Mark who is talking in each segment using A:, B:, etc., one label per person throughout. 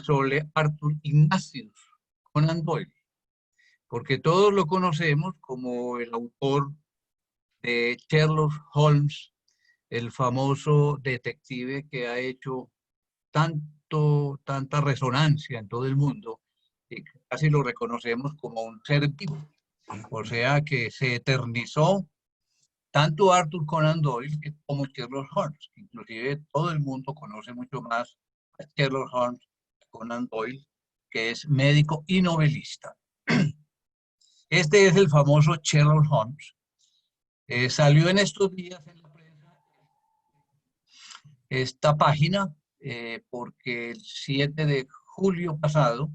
A: sobre Arthur Ignatius Conan Doyle, porque todos lo conocemos como el autor de Sherlock Holmes, el famoso detective que ha hecho tanta resonancia en todo el mundo, y casi lo reconocemos como un ser vivo. O sea que se eternizó tanto Arthur Conan Doyle como Sherlock Holmes. Inclusive todo el mundo conoce mucho más a Sherlock Holmes que Conan Doyle, que es médico y novelista. Este es el famoso Sherlock Holmes. Salió en estos días en la prensa esta página porque el 7 de julio pasado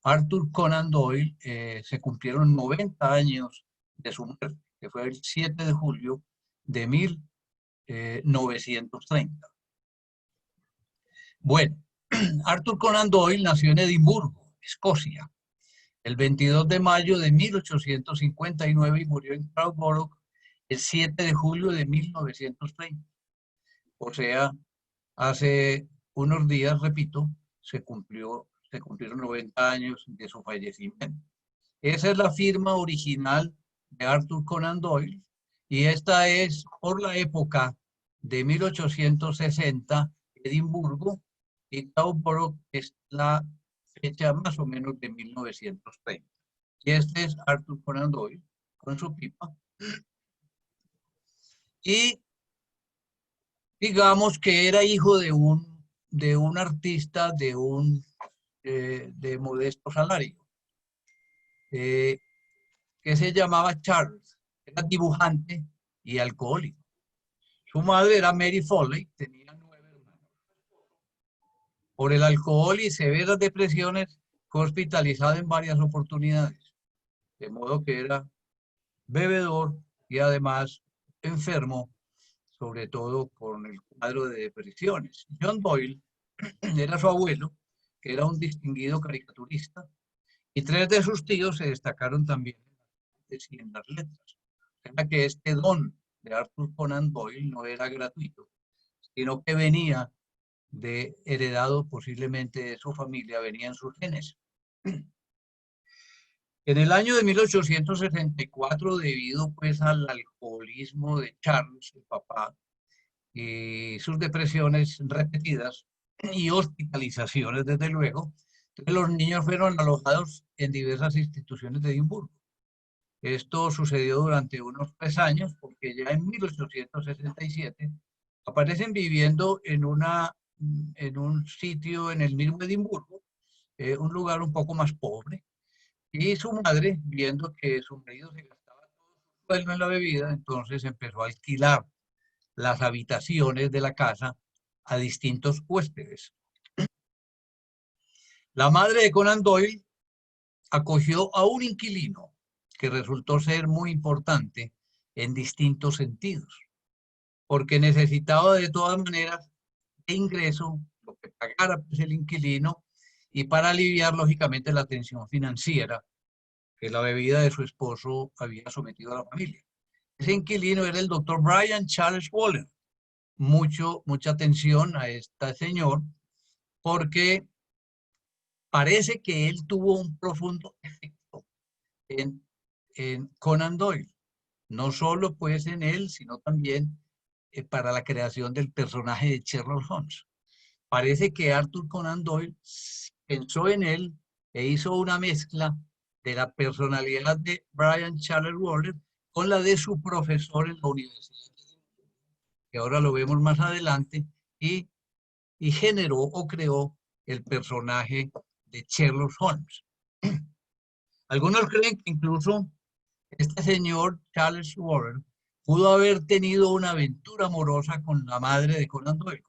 A: Arthur Conan Doyle se cumplieron 90 años de su muerte, que fue el 7 de julio de 1930. Bueno, Arthur Conan Doyle nació en Edimburgo, Escocia, el 22 de mayo de 1859 y murió en Crowborough el 7 de julio de 1930. O sea, hace unos días, repito, se cumplieron 90 años de su fallecimiento. Esa es la firma original de Arthur Conan Doyle y esta es por la época de 1860, Edimburgo, y Crowborough es la fecha más o menos de 1930. Y este es Arthur Conan Doyle con su pipa. Y digamos que era hijo de un artista de modesto salario, que se llamaba Charles. Era dibujante y alcohólico. Su madre era Mary Foley, tenía 9 hermanos. Por el alcohol y severas depresiones fue hospitalizado en varias oportunidades, de modo que era bebedor y además enfermo, sobre todo con el cuadro de depresiones. John Doyle era su abuelo, que era un distinguido caricaturista, y 3 de sus tíos se destacaron también en las letras. O sea que este don de Arthur Conan Doyle no era gratuito, sino que venía heredado posiblemente de su familia, venían sus genes. En el año de 1864, debido pues al alcoholismo de Charles, el papá, y sus depresiones repetidas y hospitalizaciones, desde luego, los niños fueron alojados en diversas instituciones de Edimburgo. Esto sucedió durante unos 3 años, porque ya en 1867 aparecen viviendo en un sitio en el mismo Edimburgo, un lugar un poco más pobre, y su madre, viendo que su marido se gastaba todo su sueldo en la bebida, entonces empezó a alquilar las habitaciones de la casa a distintos huéspedes. La madre de Conan Doyle acogió a un inquilino que resultó ser muy importante en distintos sentidos, porque necesitaba de todas maneras de ingreso, lo que pagara pues, el inquilino, y para aliviar lógicamente la tensión financiera que la bebida de su esposo había sometido a la familia. Ese inquilino era el doctor Brian Charles Waller. Mucha atención a este señor, porque parece que él tuvo un profundo efecto en Conan Doyle, no solo pues en él, sino también para la creación del personaje de Sherlock Holmes. Parece que Arthur Conan Doyle pensó en él e hizo una mezcla de la personalidad de Brian Charles Waller con la de su profesor en la universidad, que ahora lo vemos más adelante, y generó o creó el personaje de Sherlock Holmes. Algunos creen que incluso este señor Charles Warren pudo haber tenido una aventura amorosa con la madre de Conan Doyle,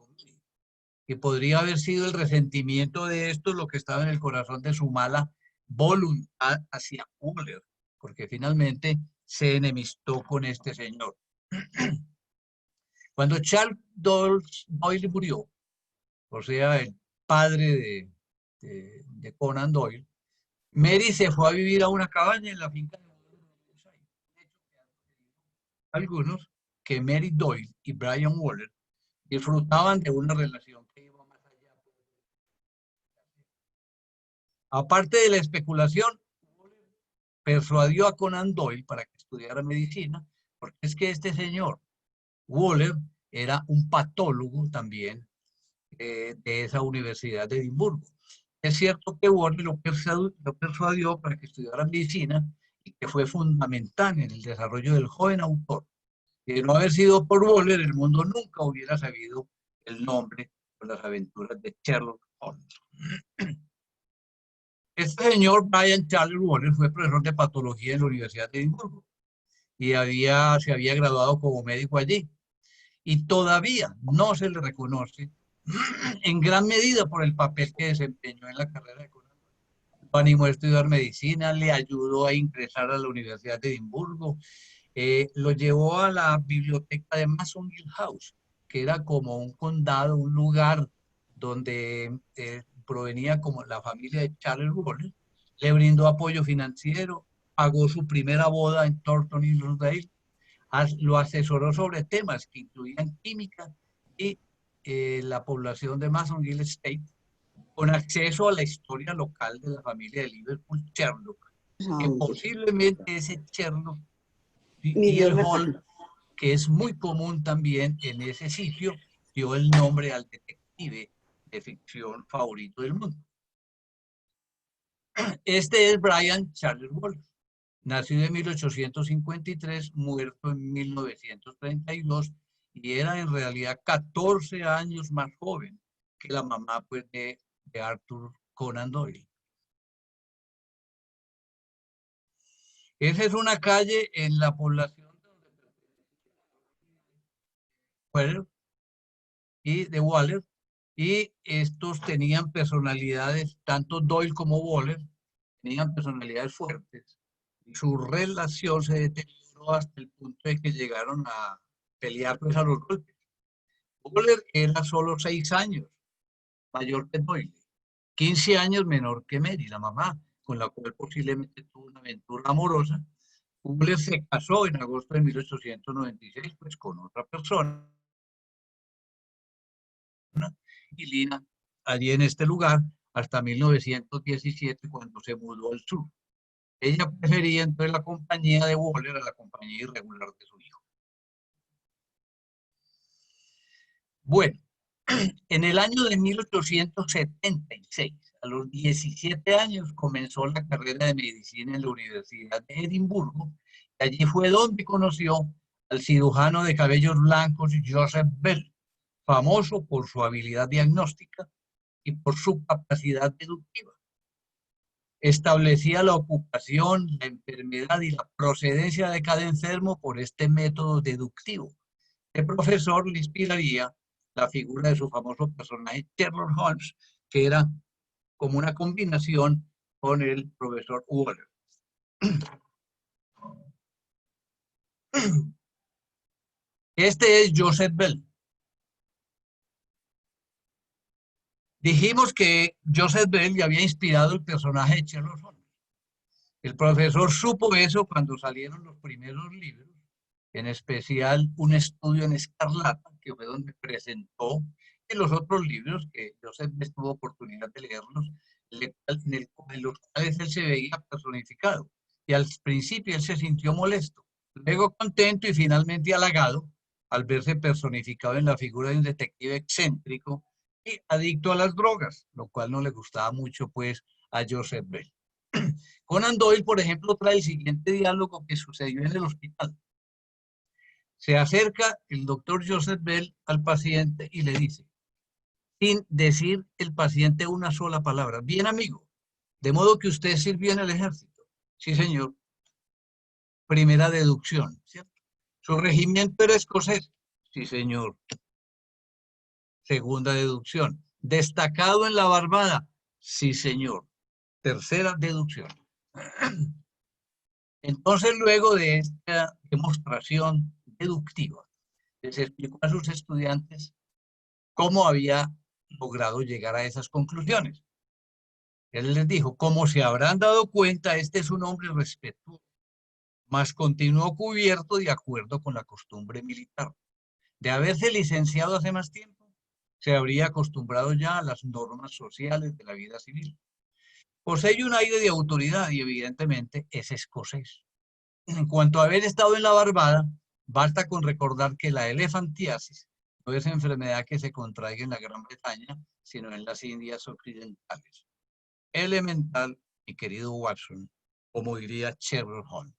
A: que podría haber sido el resentimiento de esto lo que estaba en el corazón de su mala voluntad hacia Waller, porque finalmente se enemistó con este señor. Cuando Charles Doyle murió, o sea, el padre de Conan Doyle, Mary se fue a vivir a una cabaña en la finca de algunos que Mary Doyle y Brian Waller disfrutaban de una relación que iba más allá. Aparte de la especulación, persuadió a Conan Doyle para que estudiara medicina, porque es que este señor, Waller, era un patólogo también de esa Universidad de Edimburgo. Es cierto que Waller lo persuadió para que estudiara medicina y que fue fundamental en el desarrollo del joven autor. De no haber sido por Waller, el mundo nunca hubiera sabido el nombre o las aventuras de Sherlock Holmes. Este señor Brian Charles Waller fue profesor de patología en la Universidad de Edimburgo y se había graduado como médico allí. Y todavía no se le reconoce en gran medida por el papel que desempeñó en la carrera de Conan. Lo animó a estudiar medicina, le ayudó a ingresar a la Universidad de Edimburgo, lo llevó a la biblioteca de Masonville House, que era como un condado, un lugar donde provenía como la familia de Charles Waller, le brindó apoyo financiero, pagó su primera boda en Thornton y Rosedale, lo asesoró sobre temas que incluían química y la población de Masonville State, con acceso a la historia local de la familia de Liverpool, Sherlock, que posiblemente ese Sherlock y el Holmes, que es muy común también en ese sitio, dio el nombre al detective de ficción favorito del mundo. Este es Brian Charles Waller, nacido en 1853, muerto en 1932, y era en realidad 14 años más joven que la mamá pues, de Arthur Conan Doyle. Esa es una calle en la población de Waller, y estos tenían personalidades, tanto Doyle como Waller, tenían personalidades fuertes. Y su relación se deterioró hasta el punto de que llegaron a pelear pues, a los golpes. Waller era solo 6 años mayor que Doyle, 15 años menor que Mary, la mamá, con la cual posiblemente tuvo una aventura amorosa. Waller se casó en agosto de 1896 pues, con otra persona, y Lina, allí en este lugar, hasta 1917, cuando se mudó al sur. Ella prefería entonces la compañía de Waller a la compañía irregular de su hijo. Bueno, en el año de 1876, a los 17 años, comenzó la carrera de medicina en la Universidad de Edimburgo. Y allí fue donde conoció al cirujano de cabellos blancos Joseph Bell, famoso por su habilidad diagnóstica y por su capacidad deductiva. Establecía la ocupación, la enfermedad y la procedencia de cada enfermo por este método deductivo. El profesor le inspiraría la figura de su famoso personaje Sherlock Holmes, que era como una combinación con el profesor Waller. Este es Joseph Bell. Dijimos que Joseph Bell ya había inspirado el personaje de Sherlock Holmes. El profesor supo eso cuando salieron los primeros libros, en especial un estudio en escarlata, que fue donde presentó, y los otros libros que Joseph Bell tuvo oportunidad de leerlos, en los cuales él se veía personificado. Y al principio él se sintió molesto, luego contento y finalmente halagado al verse personificado en la figura de un detective excéntrico y adicto a las drogas, lo cual no le gustaba mucho pues a Joseph Bell. Conan Doyle, por ejemplo, trae el siguiente diálogo que sucedió en el hospital. Se acerca el doctor Joseph Bell al paciente y le dice, sin decir el paciente una sola palabra, bien amigo, de modo que usted sirvió en el ejército. Sí, señor. Primera deducción, ¿cierto? Su regimiento era escocés. Sí, señor. Segunda deducción. Destacado en la Barbada. Sí, señor. Tercera deducción. Entonces, luego de esta demostración deductiva, les explicó a sus estudiantes cómo había logrado llegar a esas conclusiones. Él les dijo, como se habrán dado cuenta, este es un hombre respetuoso, mas continuó cubierto de acuerdo con la costumbre militar. De haberse licenciado hace más tiempo, se habría acostumbrado ya a las normas sociales de la vida civil. Posee un aire de autoridad y evidentemente es escocés. En cuanto a haber estado en la Barbada, basta con recordar que la elefantiasis no es enfermedad que se contraiga en la Gran Bretaña, sino en las Indias Occidentales. Elemental, mi querido Watson, como diría Sherlock Holmes.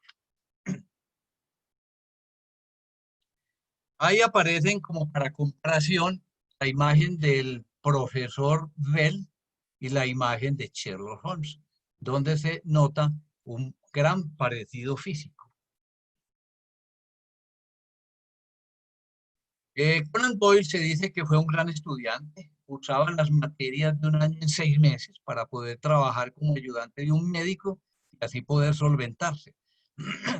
A: Ahí aparecen como para comparación la imagen del profesor Bell y la imagen de Sherlock Holmes, donde se nota un gran parecido físico. Conan Doyle se dice que fue un gran estudiante, cursaba las materias de un año en 6 meses para poder trabajar como ayudante de un médico y así poder solventarse.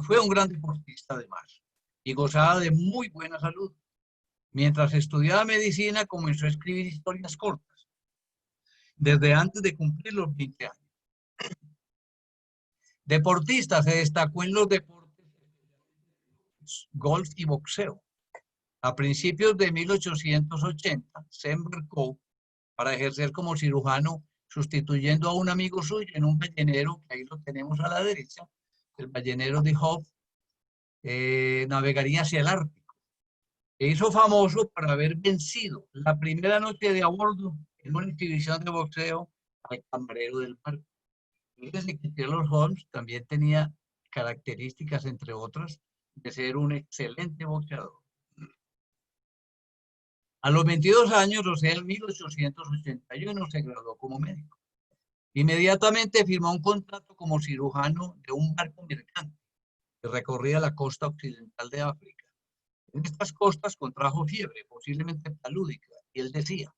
A: Fue un gran deportista además y gozaba de muy buena salud. Mientras estudiaba medicina comenzó a escribir historias cortas, desde antes de cumplir los 20 años. Deportista, se destacó en los deportes golf y boxeo. A principios de 1880, se embarcó para ejercer como cirujano, sustituyendo a un amigo suyo en un ballenero, que ahí lo tenemos a la derecha, el ballenero de Hope, navegaría hacia el Ártico. Se hizo famoso por haber vencido la primera noche de a bordo en una exhibición de boxeo al camarero del barco. Fíjense que Sherlock Holmes también tenía características, entre otras, de ser un excelente boxeador. A los 22 años, o sea, en 1881, se graduó como médico. Inmediatamente firmó un contrato como cirujano de un barco mercante que recorría la costa occidental de África. En estas costas contrajo fiebre, posiblemente palúdica, y él decía: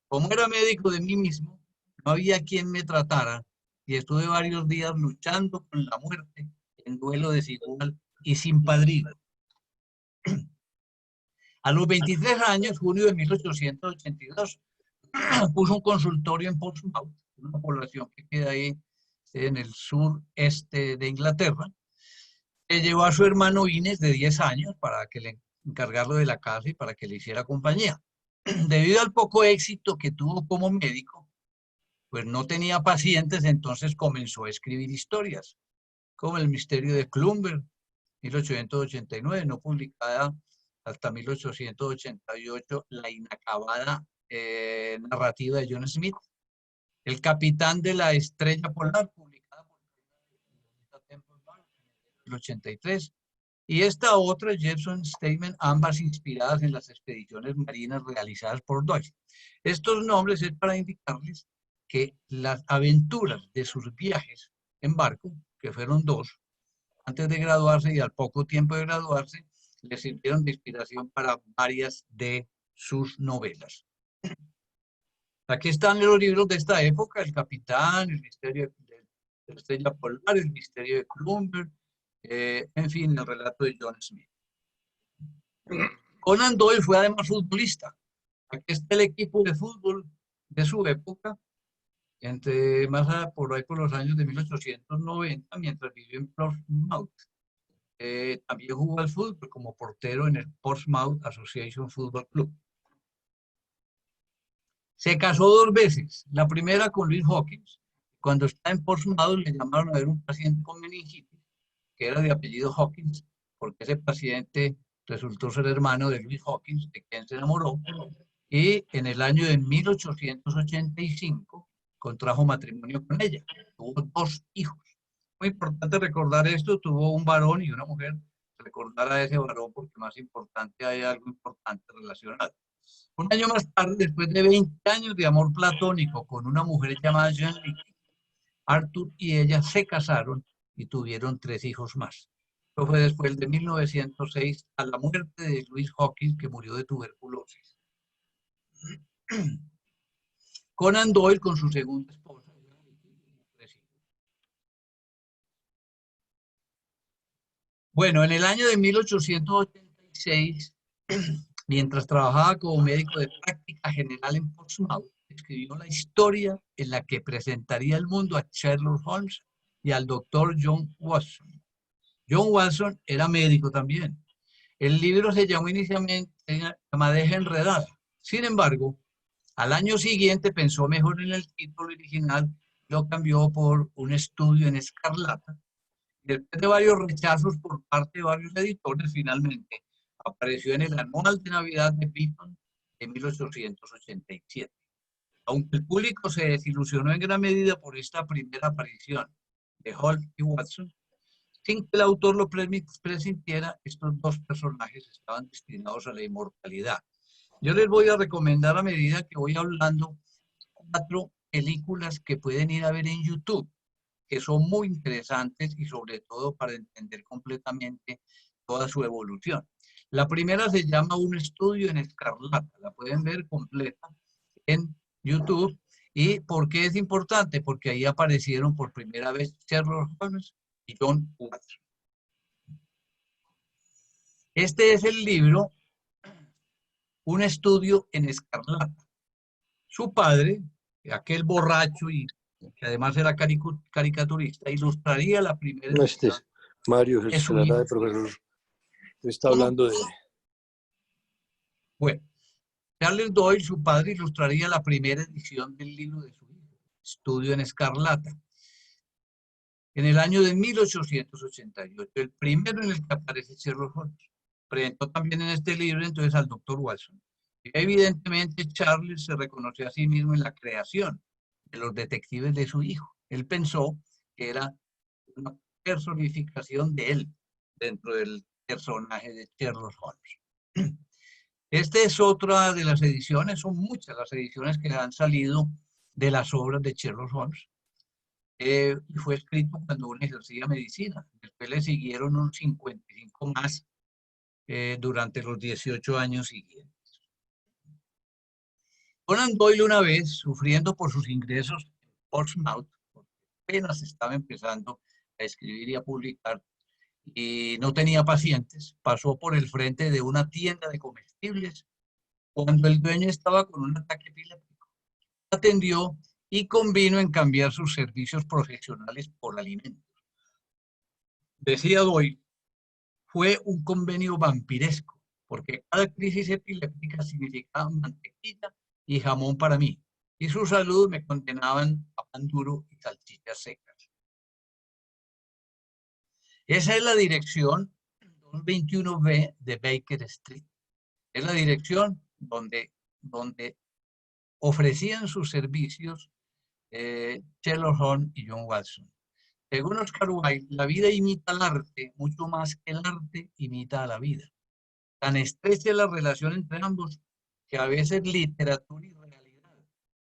A: como era médico de mí mismo, no había quien me tratara y estuve varios días luchando con la muerte en duelo desigual y sin padrino. A los 23 años, junio de 1882, puso un consultorio en Portsmouth, una población que queda ahí en el sureste de Inglaterra. Llevó a su hermano Inés, de 10 años, para que le encargarlo de la casa y para que le hiciera compañía. Debido al poco éxito que tuvo como médico, pues no tenía pacientes, entonces comenzó a escribir historias, como El misterio de Clumber, 1889, no publicada hasta 1888, La inacabada narrativa de John Smith. El capitán de la estrella polar, publicada por el 83. Y esta otra, Jefferson Statement, ambas inspiradas en las expediciones marinas realizadas por Doyle. Estos nombres es para indicarles que las aventuras de sus viajes en barco, que fueron 2, antes de graduarse y al poco tiempo de graduarse, le sirvieron de inspiración para varias de sus novelas. Aquí están los libros de esta época: El Capitán, El misterio de la estrella polar, El misterio de Clumber, en fin, el relato de John Smith. Conan Doyle fue además futbolista. Aquí está el equipo de fútbol de su época, entre más por ahí por los años de 1890, mientras vivió en Portsmouth. También jugó al fútbol como portero en el Portsmouth Association Football Club. Se casó 2 veces. La primera con Louis Hawkins. Cuando está en Portsmouth le llamaron a ver un paciente con meningitis, que era de apellido Hawkins, porque ese paciente resultó ser hermano de Louis Hawkins, de quien se enamoró, y en el año de 1885 contrajo matrimonio con ella. Tuvo 2 hijos. Muy importante recordar esto: tuvo un varón y una mujer. Recordar a ese varón porque más importante, hay algo importante relacionado. Un año más tarde, después de 20 años de amor platónico con una mujer llamada Jean Leakey, Arthur y ella se casaron y tuvieron 3 hijos más. Esto fue después de 1906, a la muerte de Louis Hawkins, que murió de tuberculosis. Conan Doyle con su segunda esposa. Bueno, en el año de 1886, mientras trabajaba como médico de práctica general en Portsmouth, escribió la historia en la que presentaría al mundo a Sherlock Holmes y al doctor John Watson. John Watson era médico también. El libro se llamó inicialmente La madeja enredada. Sin embargo, al año siguiente pensó mejor en el título original lo cambió por Un estudio en escarlata. Después de varios rechazos por parte de varios editores, finalmente apareció en el Anual de Navidad de Pittman en 1887. Aunque el público se desilusionó en gran medida por esta primera aparición de Holt y Watson, sin que el autor lo presintiera, estos dos personajes estaban destinados a la inmortalidad. Yo les voy a recomendar, a medida que voy hablando, 4 películas que pueden ir a ver en YouTube, que son muy interesantes y sobre todo para entender completamente toda su evolución. La primera se llama Un estudio en escarlata, la pueden ver completa en YouTube. ¿Y por qué es importante? Porque ahí aparecieron por primera vez Sherlock Holmes y John Watson. Este es el libro Un estudio en escarlata. Su padre, aquel borracho y que además era caricaturista, ilustraría la primera
B: No, este
A: edición
B: es Mario,
A: de
B: se
A: su
B: trata
A: hijo.
B: de profesor. Está
A: ¿Cómo?
B: hablando de...
A: Bueno, Charles Doyle, su padre, ilustraría la primera edición del libro de su hijo, Estudio en Escarlata, en el año de 1888, el primero en el que aparece Sherlock Holmes. Presentó también en este libro entonces al doctor Watson. Y evidentemente Charles se reconoció a sí mismo en la creación de los detectives de su hijo. Él pensó que era una personificación de él dentro del personaje de Sherlock Holmes. Esta es otra de las ediciones, son muchas las ediciones que han salido de las obras de Sherlock Holmes. Y fue escrito cuando uno ejercía medicina. Después le siguieron unos 55 más durante los 18 años siguientes. Conan Doyle, una vez, sufriendo por sus ingresos en Portsmouth, apenas estaba empezando a escribir y a publicar, y no tenía pacientes, pasó por el frente de una tienda de comestibles cuando el dueño estaba con un ataque epiléptico. Atendió y convino en cambiar sus servicios profesionales por alimentos. Decía Doyle, fue un convenio vampiresco, porque cada crisis epiléptica significaba mantequilla y jamón para mí, y su salud me condenaban a pan duro y salchichas secas. Esa es la dirección 221B de Baker Street. Es la dirección donde ofrecían sus servicios Sherlock Holmes y John Watson. Según Oscar Wilde, la vida imita al arte mucho más que el arte imita a la vida. Tan estrecha es la relación entre ambos que a veces literatura y realidad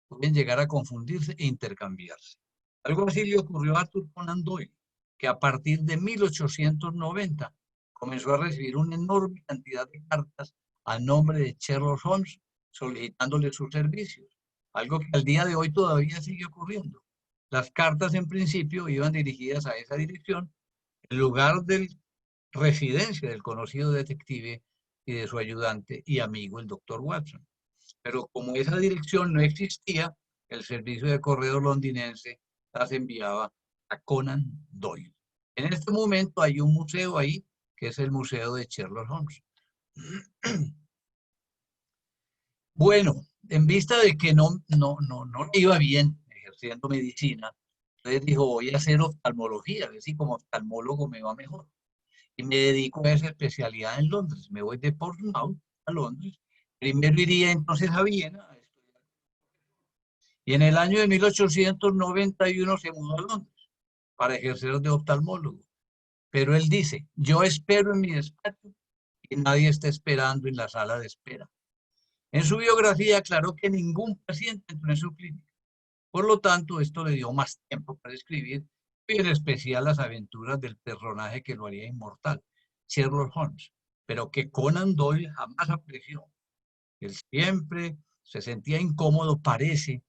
A: pueden llegar a confundirse e intercambiarse. Algo así le ocurrió a Arthur Conan Doyle, que a partir de 1890 comenzó a recibir una enorme cantidad de cartas a nombre de Sherlock Holmes solicitándole sus servicios, algo que al día de hoy todavía sigue ocurriendo. Las cartas en principio iban dirigidas a esa dirección, en lugar de residencia del conocido detective y de su ayudante y amigo, el doctor Watson. Pero como esa dirección no existía, el servicio de correo londinense las enviaba a Conan Doyle. En este momento hay un museo ahí, que es el Museo de Sherlock Holmes. Bueno, en vista de que no iba bien ejerciendo medicina, entonces dijo, voy a hacer oftalmología, a ver si como oftalmólogo me va mejor. Y me dedico a esa especialidad en Londres. Me voy de Portsmouth a Londres. Primero iría entonces a Viena a estudiar. Y en el año de 1891 se mudó a Londres para ejercer de oftalmólogo. Pero él dice, yo espero en mi despacho y nadie está esperando en la sala de espera. En su biografía aclaró que ningún paciente entró en su clínica. Por lo tanto, esto le dio más tiempo para escribir, y en especial las aventuras del personaje que lo haría inmortal, Sherlock Holmes, pero que Conan Doyle jamás apreció. Él siempre se sentía incómodo, parece,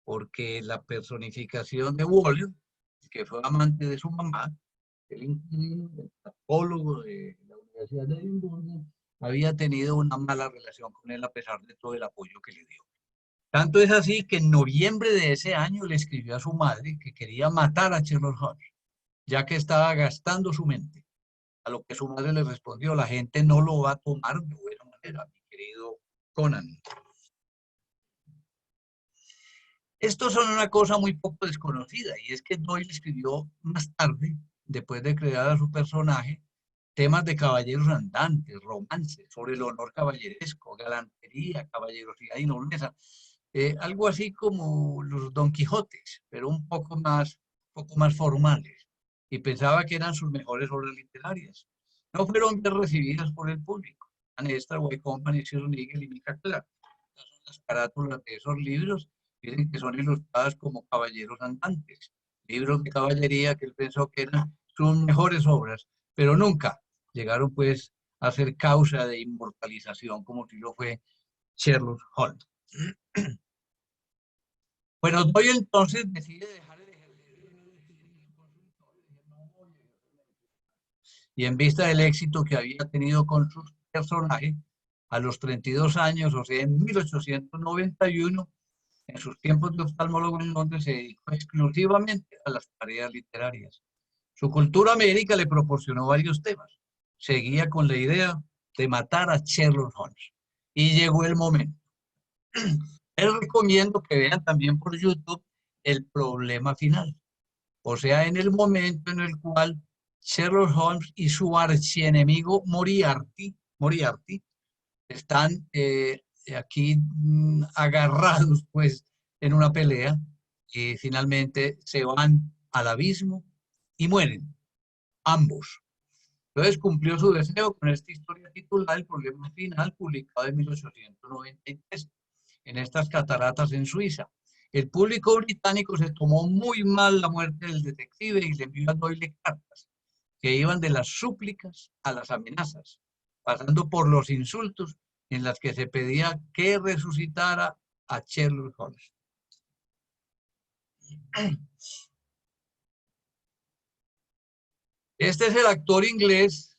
A: porque la personificación de Waller, que fue amante de su mamá, el inquilino, el patólogo de la Universidad de Edimburgo, había tenido una mala relación con él a pesar de todo el apoyo que le dio. Tanto es así que en noviembre de ese año le escribió a su madre que quería matar a Sherlock Holmes, ya que estaba gastando su mente. A lo que su madre le respondió, la gente no lo va a tomar de buena manera, mi querido Conan. Estos son una cosa muy poco desconocida, y es que Doyle escribió más tarde, después de crear a su personaje, temas de caballeros andantes, romances, sobre el honor caballeresco, galantería, caballerosidad y nobleza, algo así como los Don Quijotes, pero un poco más formales, y pensaba que eran sus mejores obras literarias. No fueron bien recibidas por el público. Anne White Company, Sir Nigel y Mika Clark. Estas son las carátulas de esos libros, dicen que son ilustradas como caballeros andantes, libros de caballería que él pensó que eran sus mejores obras, pero nunca llegaron pues a ser causa de inmortalización como si lo fue Sherlock Holmes. Bueno, Doyle entonces decide dejar el ejercicio y en vista del éxito que había tenido con sus personajes, a los 32 años, o sea, en 1891, en sus tiempos de oftalmólogo en Londres, se dedicó exclusivamente a las tareas literarias. Su cultura médica le proporcionó varios temas. Seguía con la idea de matar a Sherlock Holmes. Y llegó el momento. Les recomiendo que vean también por YouTube El problema final. O sea, en el momento en el cual Sherlock Holmes y su archienemigo Moriarty están aquí agarrados pues en una pelea y finalmente se van al abismo y mueren ambos. Entonces cumplió su deseo con esta historia titulada El problema final, publicada en 1893 en estas cataratas en Suiza. El público británico se tomó muy mal la muerte del detective y le envió a Doyle cartas que iban de las súplicas a las amenazas, pasando por los insultos en las que se pedía que resucitara a Sherlock Holmes. Este es el actor inglés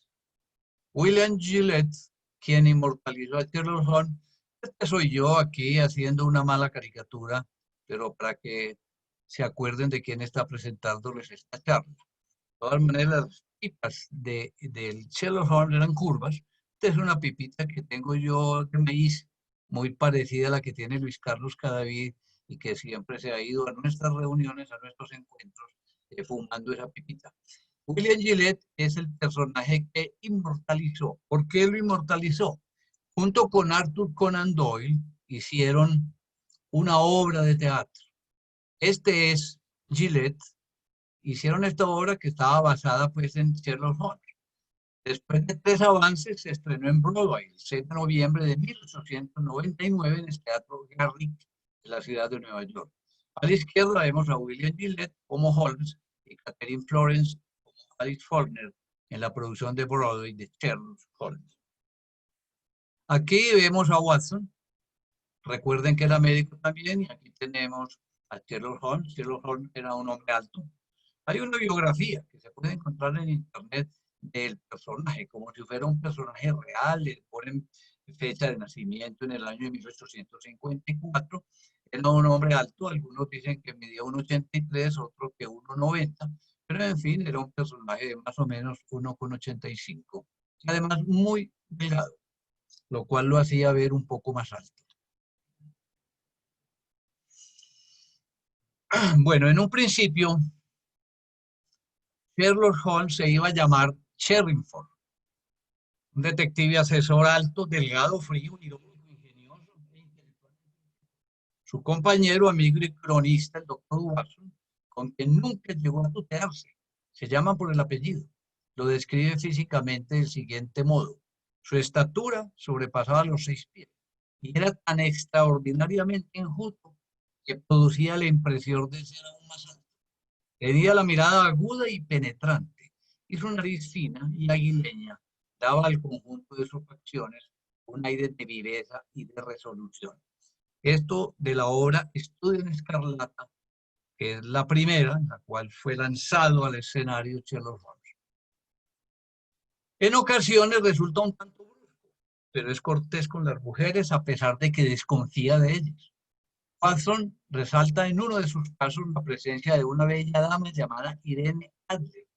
A: William Gillette, quien inmortalizó a Sherlock Holmes. Este soy yo aquí haciendo una mala caricatura, pero para que se acuerden de quién está presentándoles esta charla. De todas maneras, las pipas del Sherlock Holmes eran curvas. Esta es una pipita que tengo yo de maíz, muy parecida a la que tiene Luis Carlos Cadavid y que siempre se ha ido a nuestras reuniones, a nuestros encuentros, fumando esa pipita. William Gillette es el personaje que inmortalizó. ¿Por qué lo inmortalizó? Junto con Arthur Conan Doyle hicieron una obra de teatro. Este es Gillette. Hicieron esta obra que estaba basada pues en Sherlock Holmes. Después de 3 avances se estrenó en Broadway el 6 de noviembre de 1899 en el Teatro Garrick de la ciudad de Nueva York. A la izquierda vemos a William Gillette como Holmes y Catherine Florence como Alice Faulkner en la producción de Broadway de Sherlock Holmes. Aquí vemos a Watson. Recuerden que era médico también, y aquí tenemos a Sherlock Holmes. Sherlock Holmes era un hombre alto. Hay una biografía que se puede encontrar en internet del personaje, como si fuera un personaje real. Le ponen fecha de nacimiento en el año de 1854. Era un hombre alto, algunos dicen que medía 1,83, otros que 1,90, pero en fin, era un personaje de más o menos 1,85. Y además muy delgado, lo cual lo hacía ver un poco más alto. Bueno, en un principio, Sherlock Holmes se iba a llamar Sherringford, un detective asesor alto, delgado, frío, irónico, ingenioso e intelectual. Su compañero, amigo y cronista, el doctor Watson, con quien nunca llegó a tutearse, se llama por el apellido. Lo describe físicamente del siguiente modo. Su estatura sobrepasaba los 6 pies y era tan extraordinariamente enjuto que producía la impresión de ser aún más alto. Tenía la mirada aguda y penetrante, y su nariz fina y aguileña daba al conjunto de sus facciones un aire de viveza y de resolución. Esto de la obra Estudio en Escarlata, que es la primera en la cual fue lanzado al escenario Sherlock Holmes. En ocasiones resulta un tanto brusco, pero es cortés con las mujeres a pesar de que desconfía de ellas. Watson resalta en uno de sus casos la presencia de una bella dama llamada Irene Adler,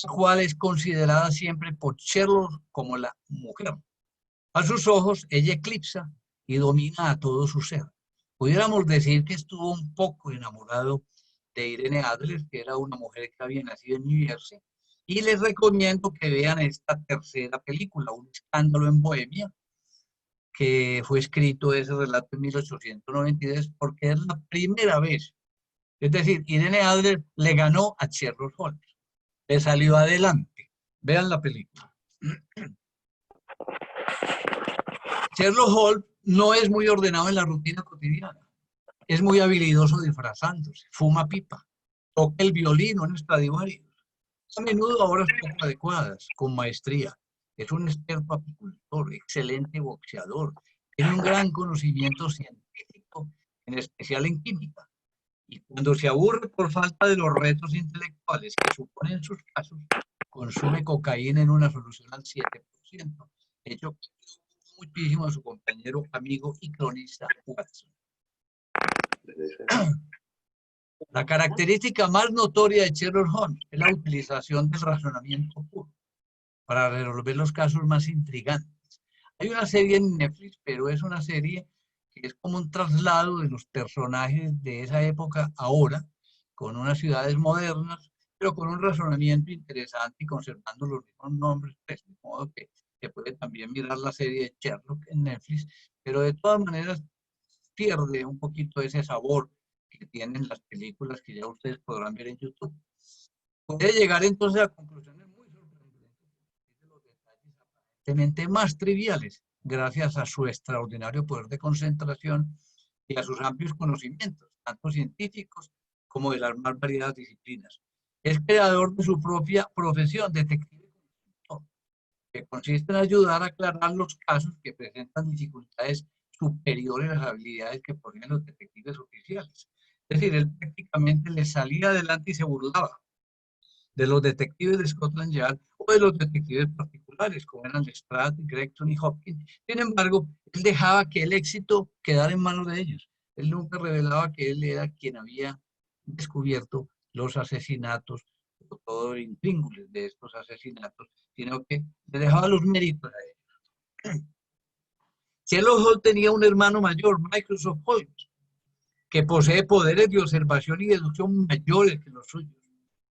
A: la cual es considerada siempre por Sherlock como la mujer. A sus ojos, ella eclipsa y domina a todo su ser. Pudiéramos decir que estuvo un poco enamorado de Irene Adler, que era una mujer que había nacido en New Jersey, y les recomiendo que vean esta tercera película, Un escándalo en Bohemia, que fue escrito ese relato en 1893, porque es la primera vez. Es decir, Irene Adler le ganó a Sherlock Holmes, le salió adelante. Vean la película. Sherlock Holmes no es muy ordenado en la rutina cotidiana. Es muy habilidoso disfrazándose, fuma pipa, toca el violín en Stradivarius. A menudo a horas poco adecuadas, con maestría. Es un experto apicultor, excelente boxeador, tiene un gran conocimiento científico, en especial en química. Y cuando se aburre por falta de los retos intelectuales que suponen sus casos, consume cocaína en una solución al 7%. De hecho, muchísimo a su compañero, amigo y cronista Watson. La característica más notoria de Sherlock Holmes es la utilización del razonamiento puro para resolver los casos más intrigantes. Hay una serie en Netflix, pero es una serie que es como un traslado de los personajes de esa época ahora, con unas ciudades modernas, pero con un razonamiento interesante y conservando los mismos nombres, pues, de modo que se puede también mirar la serie de Sherlock en Netflix, pero de todas maneras pierde un poquito ese sabor que tienen las películas que ya ustedes podrán ver en YouTube. Puede llegar entonces a conclusiones muy sorprendentes de los detalles aparentemente más triviales, gracias a su extraordinario poder de concentración y a sus amplios conocimientos, tanto científicos como de las más variadas disciplinas. Es creador de su propia profesión, detective, que consiste en ayudar a aclarar los casos que presentan dificultades superiores a las habilidades que ponen los detectives oficiales. Es decir, él prácticamente le salía adelante y se burlaba de los detectives de Scotland Yard o de los detectives particulares, como eran Lestrade, Gregson y Hopkins. Sin embargo, él dejaba que el éxito quedara en manos de ellos. Él nunca revelaba que él era quien había descubierto los asesinatos o todo el intríngulis de estos asesinatos, sino que le dejaba los méritos a ellos. Sherlock Holmes tenía un hermano mayor, Mycroft Holmes, que posee poderes de observación y deducción mayores que los suyos,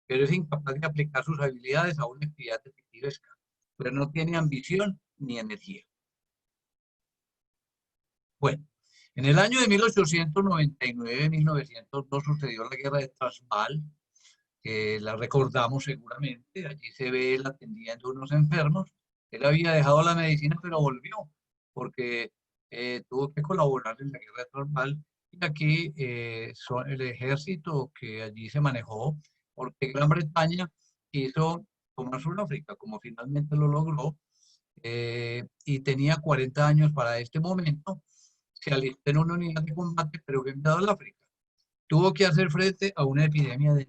A: pero es incapaz de aplicar sus habilidades a una actividad detectivesca, pero no tiene ambición ni energía. Bueno, en el año de 1899-1902 sucedió la guerra de Transvaal, que la recordamos seguramente. Allí se ve él atendiendo a unos enfermos. Él había dejado la medicina, pero volvió, porque tuvo que colaborar en la guerra de Transvaal. Y aquí el ejército que allí se manejó, porque Gran Bretaña quiso tomar Sudáfrica, como finalmente lo logró, y tenía 40 años para este momento. Se alistó en una unidad de combate, pero que enviado al África. Tuvo que hacer frente a una epidemia de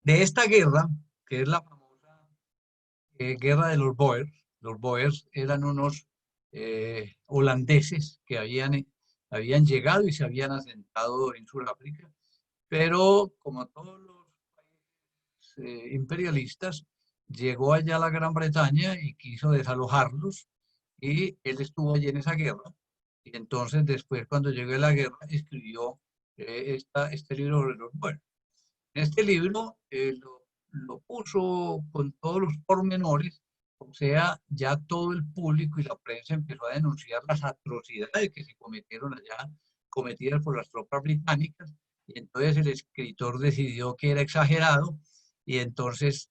A: esta guerra, que es la famosa guerra de los Boers. Los Boers eran unos holandeses que habían llegado y se habían asentado en Sudáfrica, pero como todos los países imperialistas, llegó allá a la Gran Bretaña y quiso desalojarlos, y él estuvo allí en esa guerra. Y entonces después, cuando llegó a la guerra, escribió este libro de los Boers. Este libro lo puso con todos los pormenores, o sea, ya todo el público y la prensa empezó a denunciar las atrocidades que se cometieron allá, cometidas por las tropas británicas, y entonces el escritor decidió que era exagerado, y entonces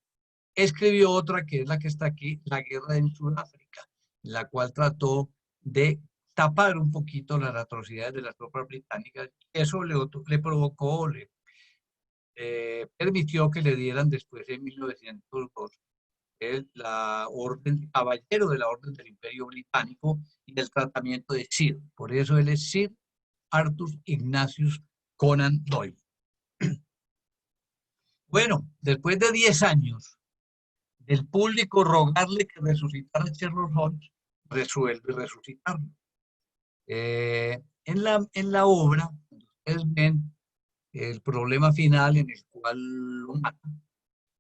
A: escribió otra que es la que está aquí, La guerra en Sudáfrica, la cual trató de tapar un poquito las atrocidades de las tropas británicas. Eso le provocó, permitió que le dieran después en 1902 la orden de caballero de la Orden del Imperio Británico y el tratamiento de Sir. Por eso él es Sir Arthur Ignatius Conan Doyle. Bueno, después de 10 años del público rogarle que resucitara a Sherlock Holmes, resuelve resucitarlo. En la obra, ustedes ven el problema final en el cual lo matan.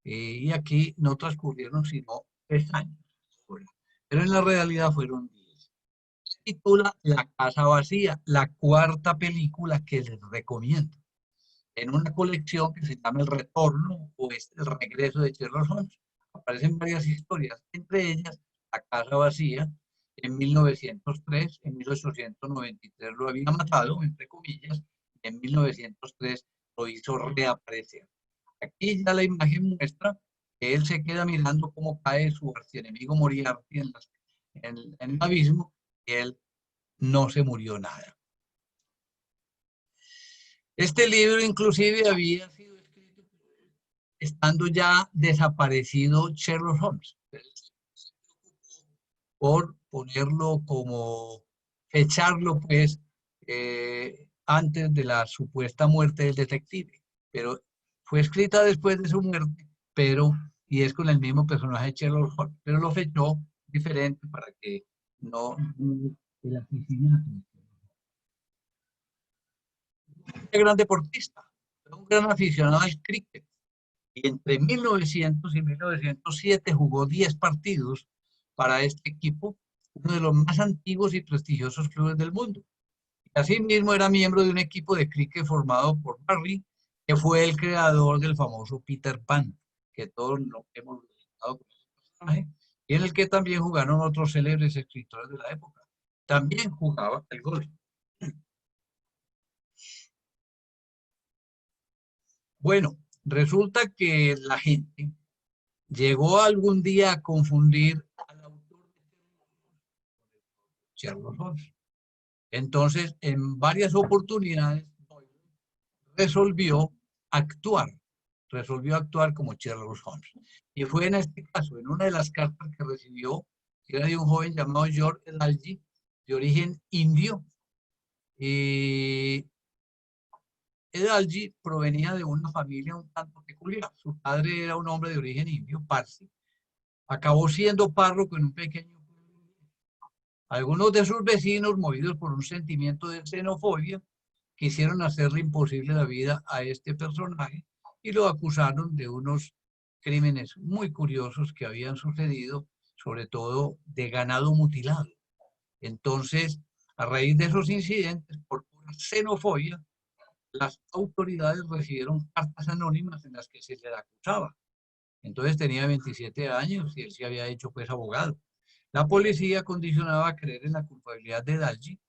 A: Y aquí no transcurrieron sino 3 años. Pero en la realidad fueron 10. titula La casa vacía, la cuarta película que les recomiendo, en una colección que se llama El Retorno o El Regreso de Sherlock Holmes. Aparecen varias historias, entre ellas La casa vacía. En 1903, en 1893 lo había matado, entre comillas, y en 1903 lo hizo reaparecer. Aquí ya la imagen muestra que él se queda mirando cómo cae su archienemigo Moriarty en el abismo, y él no se murió nada. Este libro inclusive había sido escrito estando ya desaparecido Sherlock Holmes, por ponerlo como, fecharlo pues antes de la supuesta muerte del detective. Pero fue escrita después de su muerte, y es con el mismo personaje de Sherlock Holmes, pero lo fechó diferente para que no el asesinato. Un gran deportista, un gran aficionado al cricket. Y entre 1900 y 1907 jugó 10 partidos para este equipo, uno de los más antiguos y prestigiosos clubes del mundo. Y asimismo era miembro de un equipo de cricket formado por Barry, que fue el creador del famoso Peter Pan, que todos lo hemos visitado con ese personaje, y en el que también jugaron otros célebres escritores de la época. También jugaba el golf. Bueno, resulta que la gente llegó algún día a confundir al autor de Sherlock Holmes. Entonces, en varias oportunidades, resolvió actuar, resolvió actuar como Sherlock Holmes. Y fue en este caso, en una de las cartas que recibió, que era de un joven llamado George Edalji, de origen indio. Y Edalji provenía de una familia un tanto peculiar. Su padre era un hombre de origen indio, parsi. Acabó siendo párroco en un pequeño pueblo. Algunos de sus vecinos, movidos por un sentimiento de xenofobia, quisieron hacerle imposible la vida a este personaje y lo acusaron de unos crímenes muy curiosos que habían sucedido, sobre todo de ganado mutilado. Entonces, a raíz de esos incidentes, por pura xenofobia, las autoridades recibieron cartas anónimas en las que se le acusaba. Entonces tenía 27 años y él se había hecho pues abogado. La policía, condicionaba a creer en la culpabilidad de Dalji,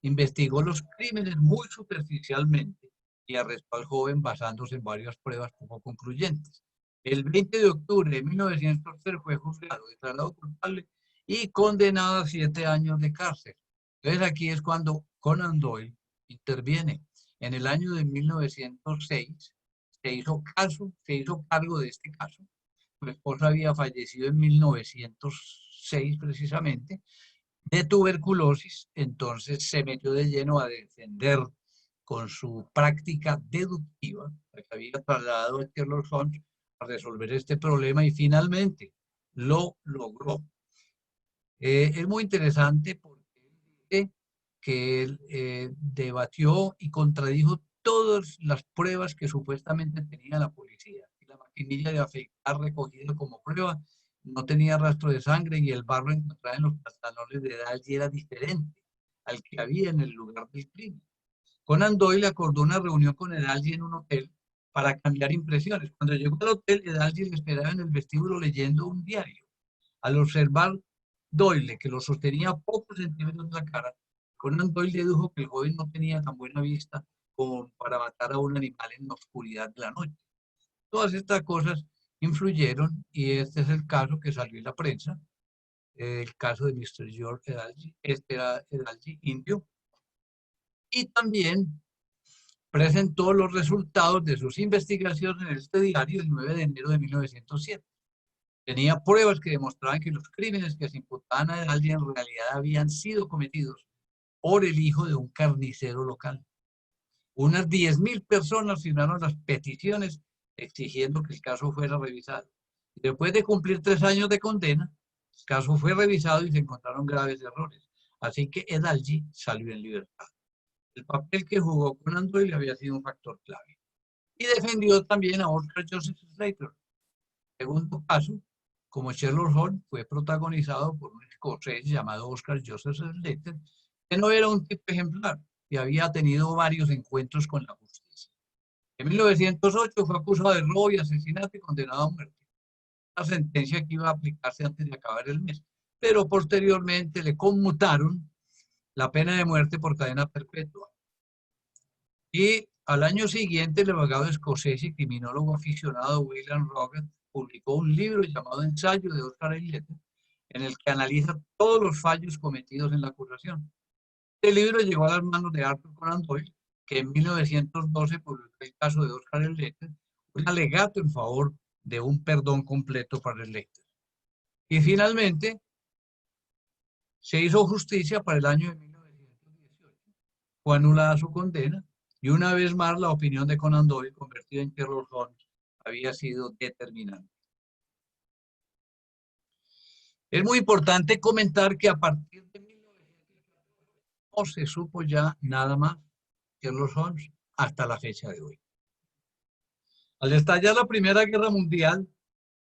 A: investigó los crímenes muy superficialmente y arrestó al joven basándose en varias pruebas poco concluyentes. El 20 de octubre de 1903 fue juzgado, declarado culpable y condenado a 7 años de cárcel. Entonces aquí es cuando Conan Doyle interviene. En el año de 1906 se hizo cargo de este caso. Su esposa había fallecido en 1906 precisamente de tuberculosis, entonces se metió de lleno a defender con su práctica deductiva, que había trasladado a Sherlock Holmes a resolver este problema y finalmente lo logró. Es muy interesante porque dice que él debatió y contradijo todas las pruebas que supuestamente tenía la policía. Y la maquinilla de afeitar recogida como prueba no tenía rastro de sangre y el barro encontrado en los pantalones de Dalji era diferente al que había en el lugar del crimen. Conan Doyle acordó una reunión con Edalji en un hotel para cambiar impresiones. Cuando llegó al hotel, Edalji le esperaba en el vestíbulo leyendo un diario. Al observar Doyle, que lo sostenía a pocos centímetros de la cara, Conan Doyle dedujo que el joven no tenía tan buena vista como para matar a un animal en la oscuridad de la noche. Todas estas cosas influyeron y este es el caso que salió en la prensa, el caso de Mr. George Edalji. Este era Edalji indio. Y también presentó los resultados de sus investigaciones en este diario el 9 de enero de 1907. Tenía pruebas que demostraban que los crímenes que se imputaban a Edalji en realidad habían sido cometidos por el hijo de un carnicero local. Unas 10.000 personas firmaron las peticiones exigiendo que el caso fuera revisado. Después de cumplir 3 años de condena, el caso fue revisado y se encontraron graves errores. Así que Edalji salió en libertad. El papel que jugó Conan Doyle había sido un factor clave. Y defendió también a Oscar Joseph Slater. Segundo caso, como Sherlock Holmes fue protagonizado por un escocés llamado Oscar Joseph Slater, Él no era un tipo ejemplar y había tenido varios encuentros con la justicia. En 1908 fue acusado de robo y asesinato y condenado a muerte. Una sentencia que iba a aplicarse antes de acabar el mes, pero posteriormente le conmutaron la pena de muerte por cadena perpetua. Y al año siguiente, el abogado escocés y criminólogo aficionado William Roget publicó un libro llamado Ensayo de Oscar Wilde, en el que analiza todos los fallos cometidos en la acusación. Este libro llegó a las manos de Arthur Conan Doyle, que en 1912 publicó el caso de Oscar Wilde, un alegato en favor de un perdón completo para el lector. Y finalmente, se hizo justicia para el año de 1918. Fue anulada su condena y una vez más la opinión de Conan Doyle, convertida en Sherlock Holmes, había sido determinante. Es muy importante comentar que a partir de 1914 no se supo ya nada más de Sherlock Holmes hasta la fecha de hoy. Al estallar la Primera Guerra Mundial,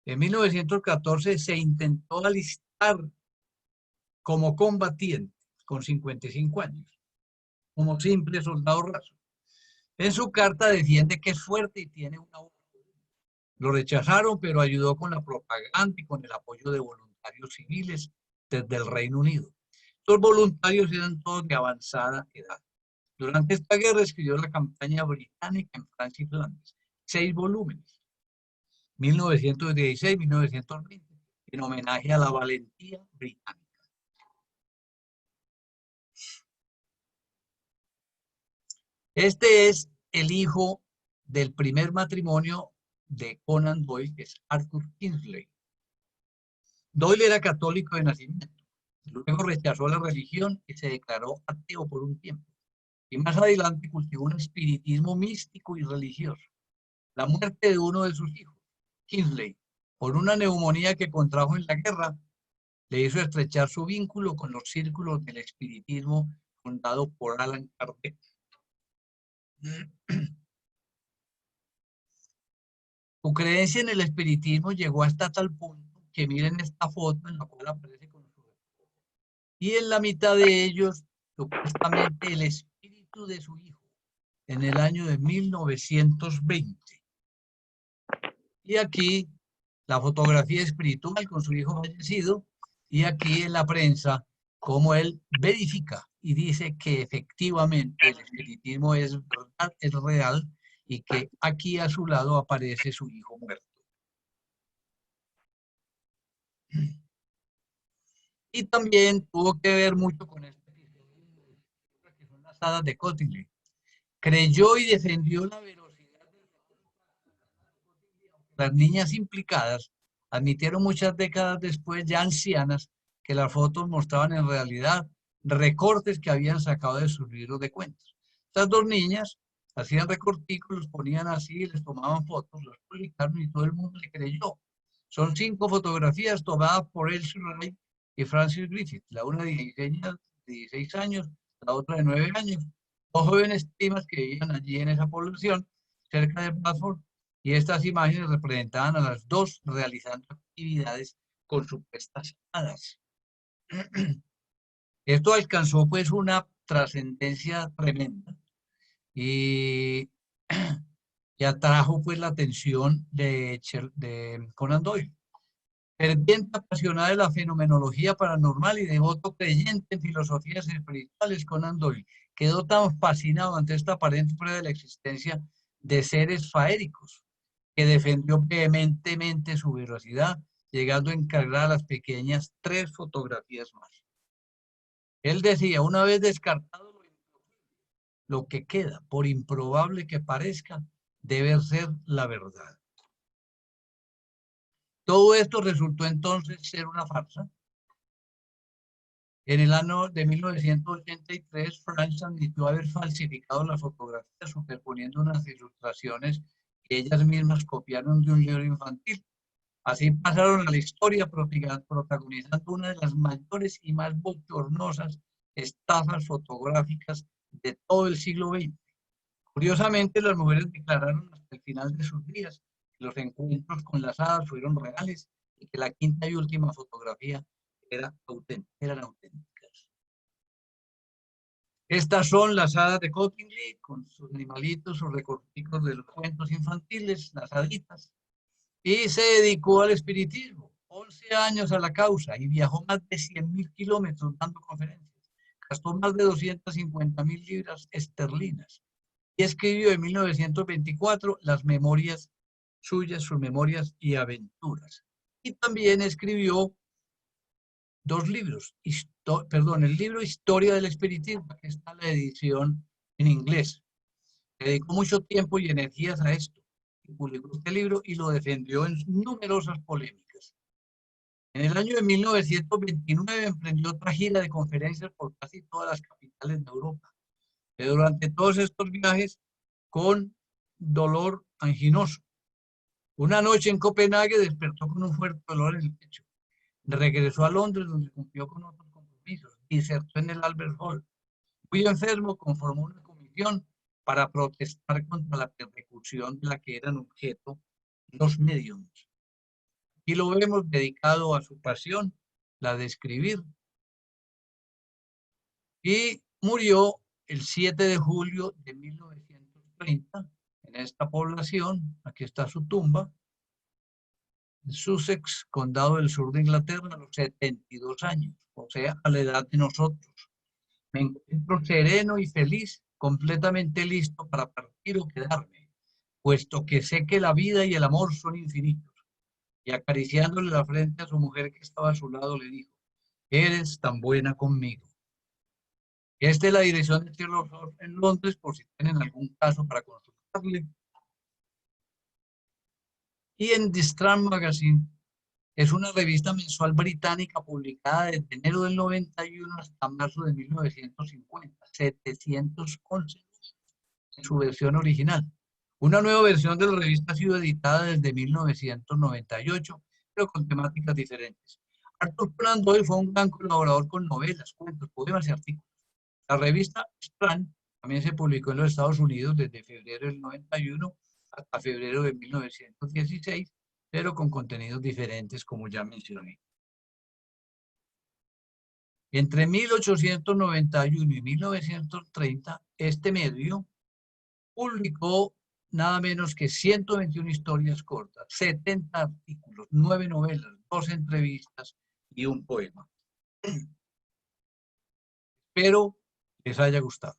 A: en 1914 se intentó alistar como combatiente con 55 años, como simple soldado raso. En su carta defiende que es fuerte y tiene una voz. Lo rechazaron, pero ayudó con la propaganda y con el apoyo de voluntarios civiles desde el Reino Unido. Estos voluntarios eran todos de avanzada edad. Durante esta guerra escribió la campaña británica en Francia y Flandes, 6 volúmenes, 1916-1920, en homenaje a la valentía británica. Este es el hijo del primer matrimonio de Conan Doyle, que es Arthur Kingsley. Doyle era católico de nacimiento. Luego rechazó la religión y se declaró ateo por un tiempo. Y más adelante cultivó un espiritismo místico y religioso. La muerte de uno de sus hijos, Kingsley, por una neumonía que contrajo en la guerra, le hizo estrechar su vínculo con los círculos del espiritismo fundado por Allan Kardec. Su creencia en el espiritismo llegó hasta tal punto que miren esta foto en la cual aparece con su esposa. Y en la mitad de ellos, supuestamente, el espíritu de su hijo, en el año de 1920. Y aquí la fotografía espiritual con su hijo fallecido, y aquí en la prensa, cómo él verifica y dice que efectivamente el espiritismo es verdad, es real, y que aquí a su lado aparece su hijo muerto. Y también tuvo que ver mucho con este episodio, que son las hadas de Cottingley. Creyó y defendió la velocidad del las niñas implicadas admitieron muchas décadas después, ya ancianas, que las fotos mostraban en realidad recortes que habían sacado de sus libros de cuentos. Estas dos niñas hacían recorticos, los ponían así, les tomaban fotos, los publicaron y todo el mundo le creyó. Son 5 fotografías tomadas por Elsie Ray y Francis Griffith, la una de 16 años, la otra de 9 años. 2 jóvenes primas que vivían allí en esa población, cerca de Bradford, y estas imágenes representaban a las dos realizando actividades con supuestas hadas. Esto alcanzó pues una trascendencia tremenda y, y atrajo pues la atención de Conan Doyle. Ferviente apasionada de la fenomenología paranormal y devoto creyente en filosofías espirituales, Conan Doyle quedó tan fascinado ante esta aparente prueba de la existencia de seres faéricos que defendió vehementemente su veracidad, llegando a encargar a las pequeñas 3 fotografías más. Él decía, una vez descartado lo que queda, por improbable que parezca, debe ser la verdad. Todo esto resultó entonces ser una farsa. En el año de 1983, Francia admitió haber falsificado las fotografías, superponiendo unas ilustraciones que ellas mismas copiaron de un libro infantil. Así pasaron a la historia protagonizando una de las mayores y más bochornosas estafas fotográficas de todo el siglo XX. Curiosamente, las mujeres declararon hasta el final de sus días que los encuentros con las hadas fueron reales y que la quinta y última fotografía eran auténticas. Estas son las hadas de Cottingley, con sus animalitos, sus recorticos de los cuentos infantiles, las haditas. Y se dedicó al espiritismo, 11 años a la causa, y viajó más de 100.000 kilómetros dando conferencias. Gastó más de 250.000 libras esterlinas. Y escribió en 1924 las memorias suyas, sus memorias y aventuras. Y también escribió dos libros, el libro Historia del Espiritismo, que está en la edición en inglés. Dedicó mucho tiempo y energías a esto. Y publicó este libro y lo defendió en numerosas polémicas. En el año de 1929 emprendió otra gira de conferencias por casi todas las capitales de Europa. Pero durante todos estos viajes, con dolor anginoso. Una noche en Copenhague despertó con un fuerte dolor en el pecho. Regresó a Londres, donde cumplió con otros compromisos. Disertó en el Albert Hall. Muy enfermo, conformó una comisión para protestar contra la persecución de la que eran objeto los mediums. Y lo vemos dedicado a su pasión, la de escribir. Y murió el 7 de julio de 1930 en esta población. Aquí está su tumba. Sussex, condado del sur de Inglaterra, a los 72 años, o sea, a la edad de nosotros. Me encuentro sereno y feliz, completamente listo para partir o quedarme, puesto que sé que la vida y el amor son infinitos. Y acariciándole la frente a su mujer que estaba a su lado, le dijo: eres tan buena conmigo. Esta es la dirección de Taylor Swift en Londres, por si tienen algún caso para consultarle. Y en The Strand Magazine, es una revista mensual británica publicada desde enero del 91 hasta marzo de 1950, 711 en su versión original. Una nueva versión de la revista ha sido editada desde 1998, pero con temáticas diferentes. Arthur Conan Doyle fue un gran colaborador con novelas, cuentos, poemas y artículos. La revista Strand también se publicó en los Estados Unidos desde febrero del 91 hasta febrero de 1916, pero con contenidos diferentes, como ya mencioné. Entre 1891 y 1930, este medio publicó nada menos que 121 historias cortas, 70 artículos, 9 novelas, 2 entrevistas y un poema. Espero les haya gustado.